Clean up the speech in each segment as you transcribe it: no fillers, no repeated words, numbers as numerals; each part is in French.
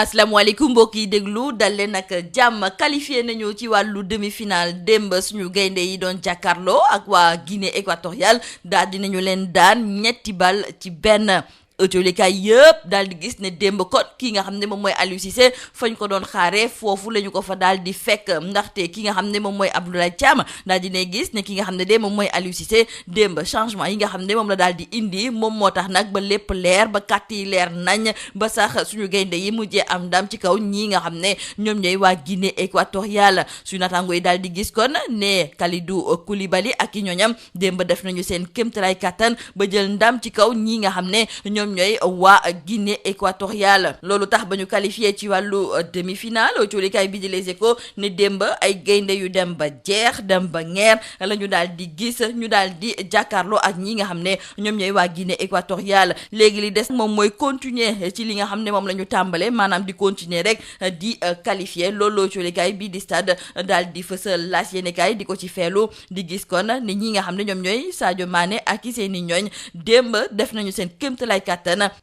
asalaamaaleykum mbokk yi déglu dal leen nag jàmm qualifié nañu ci wàllu demi-finale démb suñu gaynde yi doon jàkkaarloo ak waa Guinée équatoriale daal dinañu leen daan 3-1. ëtolikaay yëpp daal di gis ne démb kon kii nga xam ne moom mooy Aliou Cissé fañ ko doon xaaree foofu la ñu ko fa daal di fekk ndaxte ki nga xam ne moom mooy Abdoulaye Thiam daal di ne gis ne ki nga xam ne de moom mooy Aliou Cissé démb changement yi nga xam ne moom la daal di indi moom moo tax nag ba lépp leer ba kàtt yi leer nañ ba sax suñu gaynde yi mujjee am ndam ci kaw ñii nga xam ne ñoom ñooy waa Guinée équatoriale suñu naataango yi daal di gis kon ne Kalidou Koulibaly ak i ñooñam démb def nañu seen kéemtalaay kattan ba jël ndam ci kaw ñii nga xam ne ñoom ñooy waa Guinée équatoriale loolu tax ba ñu qualifié ci wàllu demi-finale coolikaay bi di Les Échos ne démb ay gaynde yu dem ba jeex dem ba ngeer la ñu daal di gis ñu daal di jàkkaarloo ak ñi nga xam ne ñoom ñooy waa Guinée équatoriale léegi li des moom mooy continuer ci li nga xam ne moom la ñu tàmbale maanaam di continuer rek di qualifié loolu coolikaay bi di Stade daal di fësal laas yéenekaay di ko ci feelu di gis kon ne ñi nga xam ne ñoom ñooy Sadio Mané ak i seeni ñooñ démb def nañu seen kéemtalaay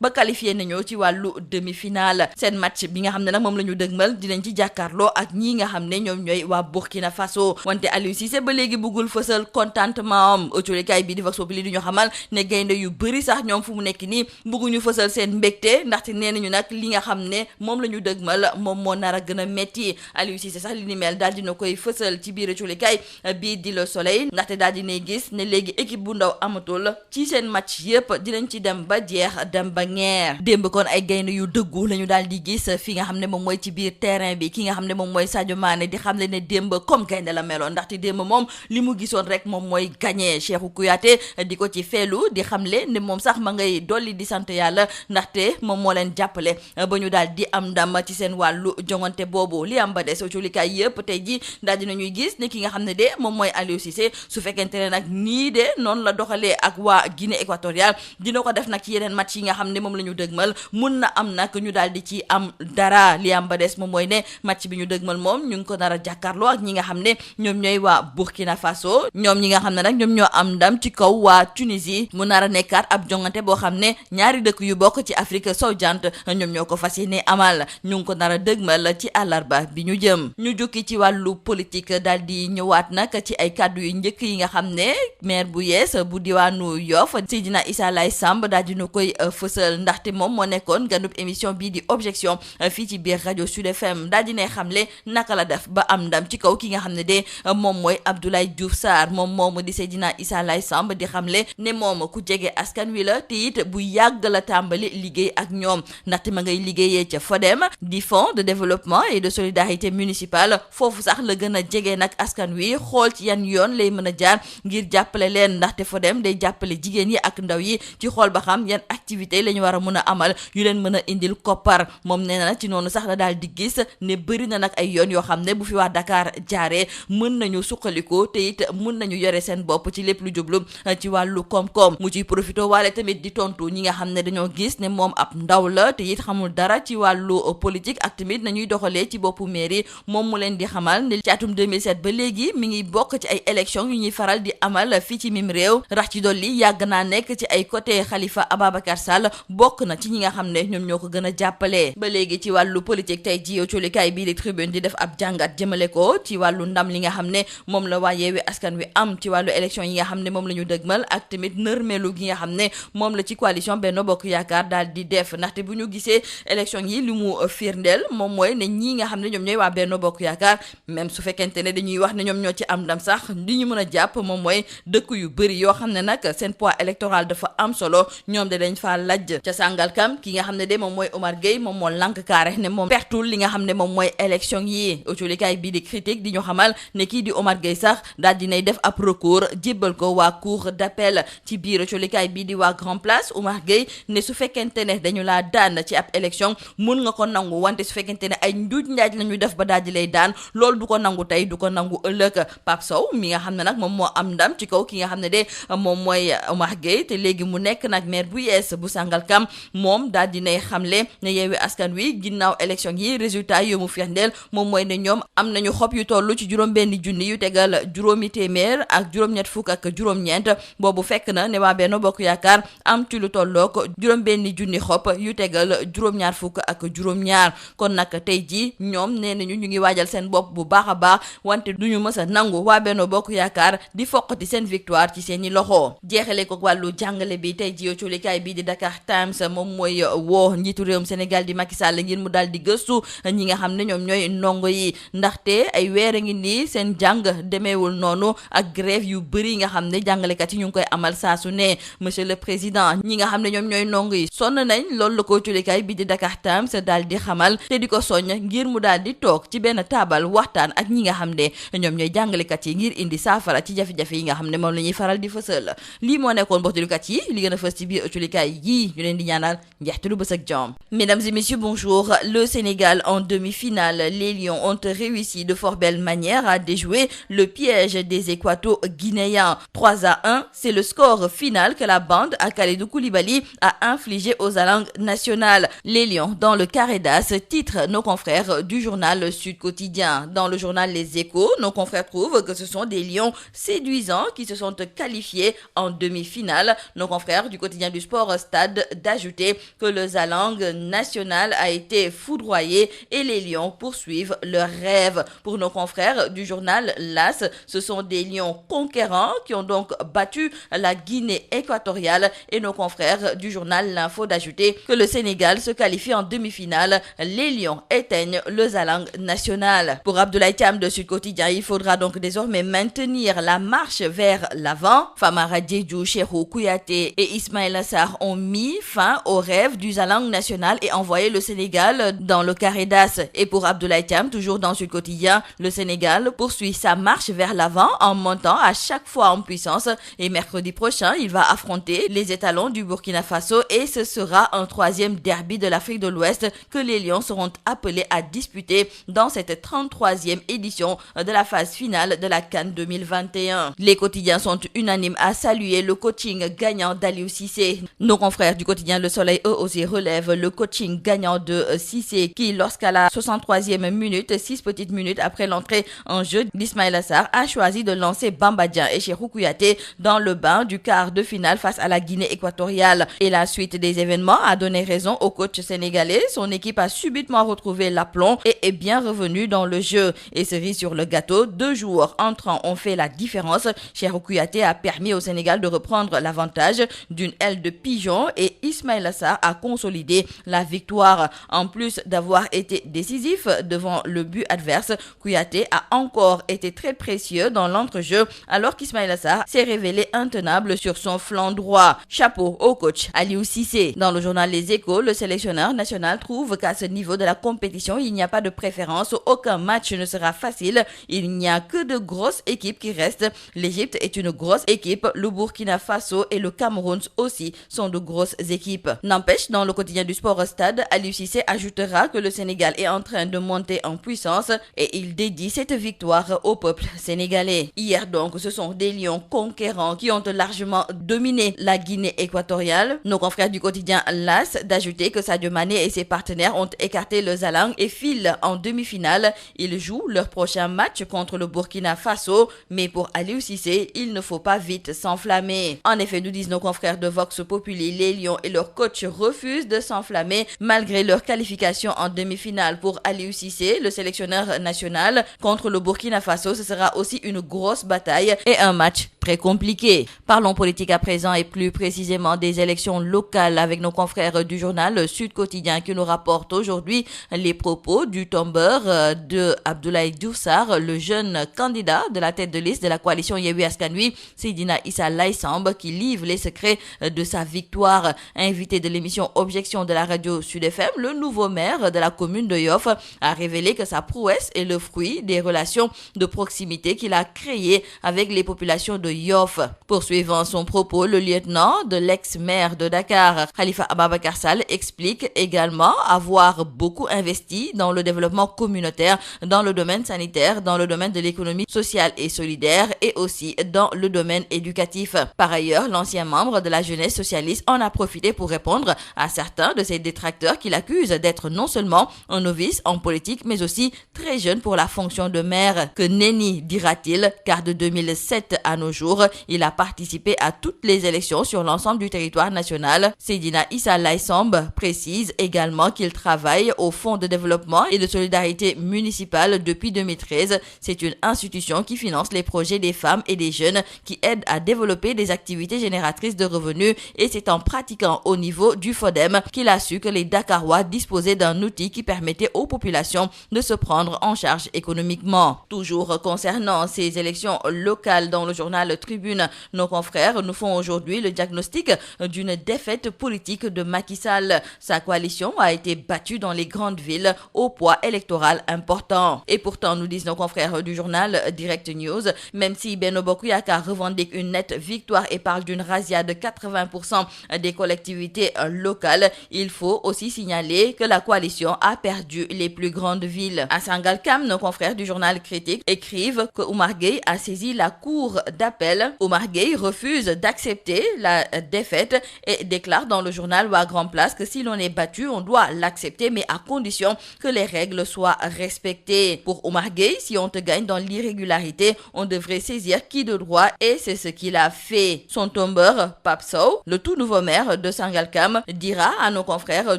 ba qualifié nañu ci wàllu demi-finale seen match bi nga xam ne nag moom la ñu dëgmal dinañ ci jàkkaarloo ak ñii nga xam ne ñoom ñooy waa Burkina Faso wante Aliou Cissé ba léegi bëggul fësal contentement am autolikaay bi di Vox Populi di ñu xamal ne gaynde yu bëri sax ñoom fu mu nekk nii bëgguñu fësal seen mbégte ndaxte nee nañu nag li nga xam ne moom la ñu dëgmal moom moo nar a gën a metti Aliou Cissé sax li ni mel daal dina koy fësal ci biir autolikaay bii di Le Soleil ndaxte daal dinay gis ne léegi équipe bu ndaw amatul ci seen match yëpp dinañ ci dem ba jeex dem ba ngeer démb kon ay gaynde yu dëggu la ñu daal di gis fi nga xam ne moom mooy ci biir terrain bi ki nga xam ne moom mooy Sadio Mané di xam le ne démb comme gaynde la meloon ndaxte démb moom li mu gisoon rek moom mooy gagné Cheikhou Kouyaté di ko ci feelu di xamle ne moom sax ma ngay dolli di sant yàlla ndaxte moom moo leen jàppale ba ñu daal di am ndam ci seen wàllu jongante boobu li am ba des coolikaay yëpp tey ji daal dina ñuy gis ne ki nga xam ne de moom mooy Aliou Cissé su fekkente ne nag nii de noonu la doxalee ak waa Guinée équatoriale dina ko def nag ci yeneen match yi nga xam ne moom la ñu dëgmal mun na am nag ñu daal di ci am dara li am ba des moom mooy ne match bi ñu dëgmal moom ñu ngi ko nar a jàkkaarloo ak ñi nga xam ne ñoom ñooy waa Burkina Faso ñoom ñi nga xam ne nag ñoom ñoo am ndam ci kaw waa Tunisie mu nar a nekkaat ab jongante boo xam ne ñaari dëkk yu bokk ci Afrique sowu-jant ñoom ñoo ko fas yéene amal ñu ngi ko nar a dëgmal ci àllarba bi ñu jëm ñu jukki ci wàllu politique daal di ñëwaat nag ci ay kàddu yu njëkk yi nga xam ne maire bu yees bu diwaanu Yoff Seydina Issa Laye Samb daal di ñu koy fësal ndaxte moom moo nekkoon ganub émission bii di objection fii ci biir rajo Sud FM daal di ne xamle naka la def ba am ndam ci kaw ki nga xam ne de moom mooy Abdoulaye Diouf Sarr moom moomu di Seydina Issa Laye Samb di xamle ne moom ku jege askan wi la te it bu yàgg la tàmbali liggéey ak ñoom ndaxte ma ngay liggéeyee ca FODEM di Fonds de développement et de solidarité municipale foofu sax la gën a jege nag askan wi xool ci yan yoon lay mën a jaar ngir jàppale leen ndaxte FODEM day jàppale jigéen yi ak ndaw yi ci xool ba xam yan activité la ñu war a mën a amal yu leen mën a indil koppar moom nee na ci noonu sax la daal di gis ne bëri na nag ay yoon yoo xam ne bu fi waa Dakar jaaree mën nañu suqaliko te it mën nañu yore seen bopp ci lépp lu jublu ci wàllu koom-koom mu ciy profité waale tamit di tontu ñi nga xam ne dañoo gis ne moom ab ndaw la te it xamul dara ci wàllu politique ak tamit nañuy doxalee ci boppu mairie moom mu leen di xamal ne ci atum 2007 ba léegi mi ngi bokk ci ay élection yu ñuy faral di amal fii ci mim réew rax ci dolli yàgg naa nekk ci ay côté Khalifa Ababacar Sall bokk na ci ñi nga xam ne ñoom ñoo ko gën a jàppale ba léegi ci wàllu politique tey ji coolikaay bii di Tribune di def ab jàngat jëmale ko ci wàllu ndam li nga xam ne moom la waa Yewwi Askan Wi am ci wàllu élection yi nga xam ne moom la ñu dëgmal ak tamit nërmeelu gi nga xam ne moom la ci coalition Benno Bokk Yaakaar daal di def ndaxte bu ñu gisee élection yi li mu firndeel moom mooy ne ñii nga xam ne ñoom ñooy waa Benno Bokk Yaakaar même su fekkente ne dañuy wax ne ñoom ñoo ci am ndam sax li ñu mën a jàpp moom mooy dëkk yu bëri yoo xam ne nag seen poids électoral dafa am solo ñoom de dañ faa lajj ca Sangalkam ki nga xam ne de moom mooy Omar Gueye moom moo lank kaare ne moom pertul li nga xam ne moom mooy élection yi autolikaay bii di critique di ñu xamal ne kii di Omar Gueye sax daal dinay def ab recours jébbal ko waa cour d'appel ci biir autolikaay bii di waa Grand Place Omar Gueye ne su fekkente ne dañu laa daan ci ab élection mun nga ko nangu wante su fekkente ne ay njuuj njaaj la ñu def ba daal di lay daan loolu du ko nangu tey du ko nangu ëllëg Pape Sow mi nga xam ne nag moom moo am ndam ci kaw ki nga xam ne de moom mooy Omar Gueye te léegi mu nekk nag maire bu yees PDS bu Sangalkam moom daal dinay xamle ne Yewwi Askan Wi ginnaaw élection yi résultat yu mu firndeel moom mooy ne ñoom am nañu xob yu toll ci juróom-benn junni yu tegal juróomi téeméer ak juróom-ñett fukk ak juróom-ñeent boobu fekk na ne waa Benno Bokk Yaakaar am ci lu tollook juróom-benn junni xob yu tegal juróom-ñaar fukk ak juróom-ñaar kon nag tey jii ñoom nee nañu ñu ngi waajal seen bopp bu baax a baax wante duñu mës a nangu waa Benno Bokk Yaakaar di foqati seen victoire ci seeni loxo. jeexale ko wàllu jàngale bi tey jii coolikaay bii di Dakar Times moom mooy woo njiitu réewum Sénégal di Macky Sall ngir mu daal di gëstu ñi nga xam ne ñoom ñooy ndongo yi ndaxte ay weer a ngi nii seen jàng demeewul noonu ak grève yu bëri nga xam ne jàngalekat yi ñu ngi koy amal saa su ne. monsieur le président ñi nga xam ne ñoom ñooy ndongo yi sonn nañ loolu la ko coolikaay bii di Dakar Times daal di xamal te di ko soññ ngir mu daal di toog ci benn taabal waxtaan ak ñi nga xam ne ñoom ñooy jàngalekat yi ngir indi saafara ci jafe-jafe yi nga xam ne moom la ñuy faral di fësal lii moo nekkoon mbokk yi li gën a fës ci biir coolikaay yii ñu leen di ñaanal njeextalu bës ak jàmm. Mesdames et messieurs, bonjour. Le Sénégal en demi-finale. Les Lions ont réussi de fort belle manière à déjouer le piège des Équato-Guinéens. 3-1, c'est le score final que la bande à Kalidou Koulibaly a infligé aux alangues nationales. Les Lions dans le carré d'as, titrent nos confrères du journal Sud Quotidien. Dans le journal Les Échos, nos confrères trouvent que ce sont des Lions séduisants qui se sont qualifiés en demi-finale. Nos confrères du quotidien du sport Stade d'ajouter que le Zalang national a été foudroyé et les Lions poursuivent leur rêve. Pour nos confrères du journal L'As, ce sont des Lions conquérants qui ont donc battu la Guinée équatoriale et nos confrères du journal L'Info d'ajouter que le Sénégal se qualifie en demi-finale. Les Lions éteignent le Zalang national. Pour Abdoulaye Thiam de Sud Quotidien, il faudra donc désormais maintenir la marche vers l'avant. Famara Diédhiou, Cheikhou Kouyaté et Ismaïla Sarr ont mis fin au rêve du Zalang national et envoyé le Sénégal dans le carré d'as. Et pour Abdoulaye Thiam, toujours dans Sud Quotidien, le Sénégal poursuit sa marche vers l'avant en montant à chaque fois en puissance. Et mercredi prochain, il va affronter les étalons du Burkina Faso et ce sera un troisième derby de l'Afrique de l'Ouest que les Lions seront appelés à disputer dans cette 33e édition de la phase finale de la CAN 2021. Les quotidiens sont unanimes à saluer le coaching gagnant d'Aliou Cissé. Nos confrères du quotidien Le Soleil, eux aussi, relèvent le coaching gagnant de Cissé qui, lorsqu'à la 63e minute, 6 petites minutes après l'entrée en jeu d'Ismaïla Sarr, a choisi de lancer Bamba Dieng et Cheikhou Kouyaté dans le bain du quart de finale face à la Guinée équatoriale. Et la suite des événements a donné raison au coach sénégalais. Son équipe a subitement retrouvé l'aplomb et est bien revenue dans le jeu. Et cerise sur le gâteau, 2 joueurs entrants ont fait la différence. Cheikhou Kouyaté a permis au Sénégal de reprendre l'avantage d'une aile de pigeon et Ismaïla Sarr a consolidé la victoire. En plus d'avoir été décisif devant le but adverse, Kouyaté a encore été très précieux dans l'entrejeu alors qu'Ismaïla Sarr s'est révélé intenable sur son flanc droit. Chapeau au coach Aliou Cissé. Dans le journal Les Échos, le sélectionneur national trouve qu'à ce niveau de la compétition, il n'y a pas de préférence, aucun match ne sera facile, il n'y a que de grosses équipes qui restent. L'Égypte est une grosse équipe, le Burkina Faso et le Cameroun aussi sont de grosses équipes. N'empêche, dans le quotidien du sport Stade, Aliou Cissé ajoutera que le Sénégal est en train de monter en puissance et il dédie cette victoire au peuple sénégalais. Hier donc, ce sont des Lions conquérants qui ont largement dominé la Guinée équatoriale. Nos confrères du quotidien L'As d'ajouter que Sadio Mané et ses partenaires ont écarté le Zalang et filent en demi-finale. Ils jouent leur prochain match contre le Burkina Faso, mais pour Aliou Cissé, il ne faut pas vite s'enflammer. En effet, nous disent nos confrères de Vox Populi, les Lions et leur coach refusent de s'enflammer malgré leur qualification en demi-finale. Pour Aliou Cissé, le sélectionneur national, contre le Burkina Faso, ce sera aussi une grosse bataille et un match très compliqué. Parlons politique à présent et plus précisément des élections locales avec nos confrères du journal Sud Quotidien qui nous rapporte aujourd'hui les propos du tombeur de Abdoulaye Diouf Sarr, le jeune candidat de la tête de liste de la coalition Yewwi Askan Wi, Seydina Issa Laye Samb, qui livre les secrets de sa victoire. Invité de l'émission Objection de la radio Sud FM, le nouveau maire de la commune de Yoff a révélé que sa prouesse est le fruit des relations de proximité qu'il a créées avec les populations de Yoff. Poursuivant son propos, le lieutenant de l'ex-maire de Dakar, Khalifa Ababacar Sall, explique également avoir beaucoup investi dans le développement communautaire, dans le domaine sanitaire, dans le domaine de l'économie sociale et solidaire et aussi dans le domaine éducatif. Par ailleurs, l'ancien membre de la jeunesse socialiste Police en a profité pour répondre à certains de ses détracteurs qui l'accusent d'être non seulement un novice en politique, mais aussi très jeune pour la fonction de maire. Que nenni, dira-t-il, car de 2007 à nos jours, il a participé à toutes les élections sur l'ensemble du territoire national. Seydina Issa Laye Samb précise également qu'il travaille au Fonds de développement et de solidarité municipale depuis 2013. C'est une institution qui finance les projets des femmes et des jeunes qui aident à développer des activités génératrices de revenus, et c'est en pratiquant au niveau du FODEM qu'il a su que les Dakarois disposaient d'un outil qui permettait aux populations de se prendre en charge économiquement. Toujours concernant ces élections locales, dans le journal Tribune, nos confrères nous font aujourd'hui le diagnostic d'une défaite politique de Macky Sall. Sa coalition a été battue dans les grandes villes au poids électoral important. Et pourtant, nous disent nos confrères du journal Direct News, même si Benno Bokk Yakaar revendique une nette victoire et parle d'une razzia de 80% des collectivités locales, il faut aussi signaler que la coalition a perdu les plus grandes villes. À Sangalkam, nos confrères du journal Critique écrivent que Oumar Gueye a saisi la cour d'appel. Oumar Gueye refuse d'accepter la défaite et déclare dans le journal Wa Grand Place que si l'on est battu, on doit l'accepter, mais à condition que les règles soient respectées. Pour Oumar Gueye, si on te gagne dans l'irrégularité, on devrait saisir qui de droit, et c'est ce qu'il a fait. Son tombeur, Pape Sow, le tout nouveau maire de Sangalkam, dira à nos confrères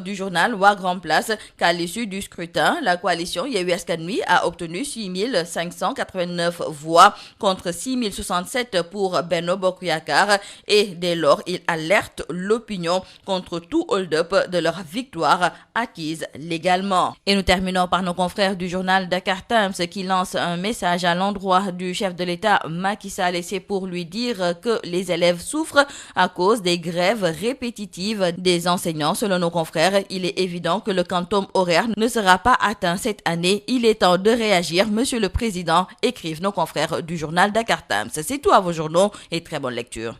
du journal Wa Grand Place qu'à l'issue du scrutin, la coalition Yewwi Askan Wi a obtenu 6589 voix contre 6067 pour Benno Bokk Yakaar, et dès lors, il alerte l'opinion contre tout hold-up de leur victoire acquise légalement. Et nous terminons par nos confrères du journal Dakar Times qui lance un message à l'endroit du chef de l'État Macky Sall, et c'est pour lui dire que les élèves souffrent à cause des grèves répétitives des enseignants. Selon nos confrères, il est évident que le quantum horaire ne sera pas atteint cette année. Il est temps de réagir, Monsieur le Président, écrivent nos confrères du journal Dakar Times. C'est tout à vos journaux et très bonne lecture.